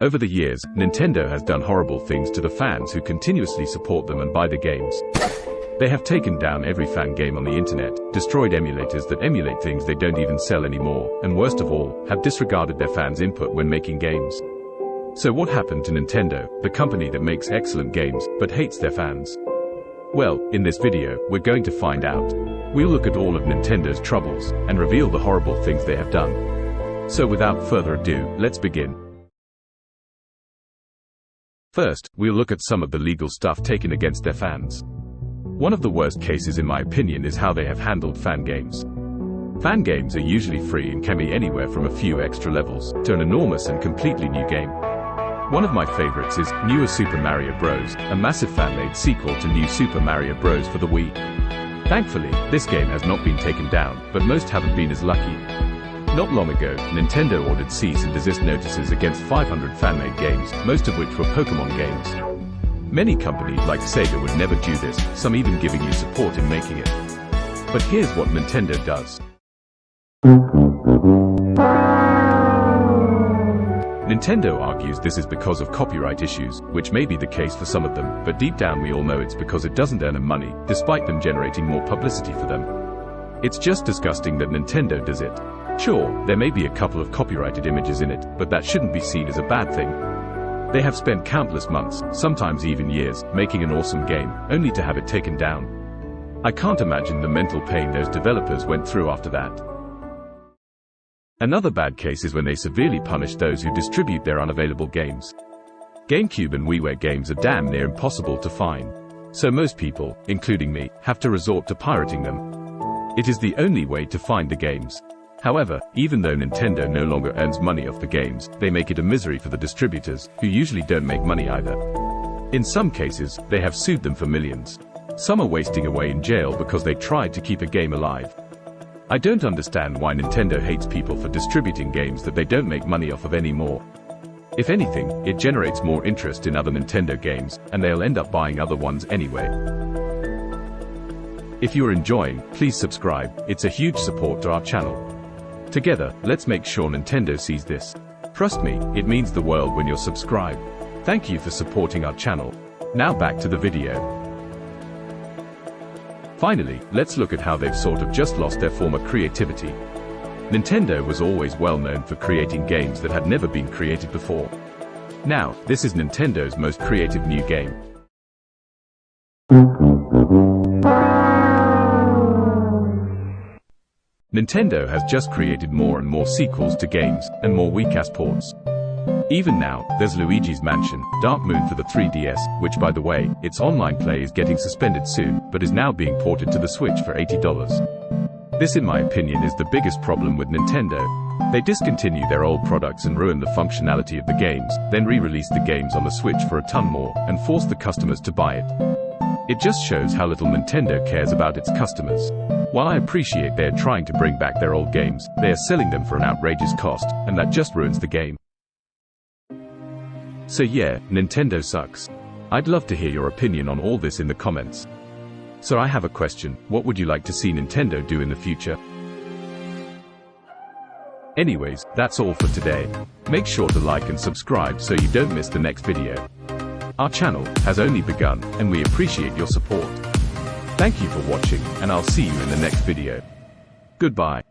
Over the years, Nintendo has done horrible things to the fans who continuously support them and buy the games. They have taken down every fan game on the internet, destroyed emulators that emulate things they don't even sell anymore, and worst of all, have disregarded their fans' input when making games. So what happened to Nintendo, the company that makes excellent games, but hates their fans? Well, in this video, we're going to find out. We'll look at all of Nintendo's troubles, and reveal the horrible things they have done. So without further ado, let's begin. First, we'll look at some of the legal stuff taken against their fans. One of the worst cases in my opinion is how they have handled fan games. Fan games are usually free and can be anywhere from a few extra levels to an enormous and completely new game. One of my favorites is New Super Mario Bros., a massive fan-made sequel to New Super Mario Bros. For the Wii. Thankfully, this game has not been taken down, but most haven't been as lucky. Not long ago, Nintendo ordered cease and desist notices against 500 fan-made games, most of which were Pokemon games. Many companies like Sega would never do this, some even giving you support in making it. But here's what Nintendo does. Nintendo argues this is because of copyright issues, which may be the case for some of them, but deep down we all know it's because it doesn't earn them money, despite them generating more publicity for them. It's just disgusting that Nintendo does it. Sure, there may be a couple of copyrighted images in it, but that shouldn't be seen as a bad thing. They have spent countless months, sometimes even years, making an awesome game, only to have it taken down. I can't imagine the mental pain those developers went through after that. Another bad case is when they severely punish those who distribute their unavailable games. GameCube and WiiWare games are damn near impossible to find. So most people, including me, have to resort to pirating them. It is the only way to find the games. However, even though Nintendo no longer earns money off the games, they make it a misery for the distributors, who usually don't make money either. In some cases, they have sued them for millions. Some are wasting away in jail because they tried to keep a game alive. I don't understand why Nintendo hates people for distributing games that they don't make money off of anymore. If anything, it generates more interest in other Nintendo games, and they'll end up buying other ones anyway. If you're enjoying, please subscribe, it's a huge support to our channel. Together, let's make sure Nintendo sees this. Trust me, it means the world when you're subscribed. Thank you for supporting our channel. Now back to the video. Finally, let's look at how they've sort of just lost their former creativity. Nintendo was always well known for creating games that had never been created before. Now, this is Nintendo's most creative new game. Nintendo has just created more and more sequels to games, and more Wiicast ports. Even now, there's Luigi's Mansion, Dark Moon for the 3DS, which by the way, its online play is getting suspended soon, but is now being ported to the Switch for $80. This in my opinion is the biggest problem with Nintendo. They discontinue their old products and ruin the functionality of the games, then re-release the games on the Switch for a ton more, and force the customers to buy it. It just shows how little Nintendo cares about its customers. While I appreciate they are trying to bring back their old games, they are selling them for an outrageous cost, and that just ruins the game. So yeah, Nintendo sucks. I'd love to hear your opinion on all this in the comments. So I have a question, what would you like to see Nintendo do in the future? Anyways, that's all for today. Make sure to like and subscribe so you don't miss the next video. Our channel has only begun, and we appreciate your support. Thank you for watching, and I'll see you in the next video. Goodbye.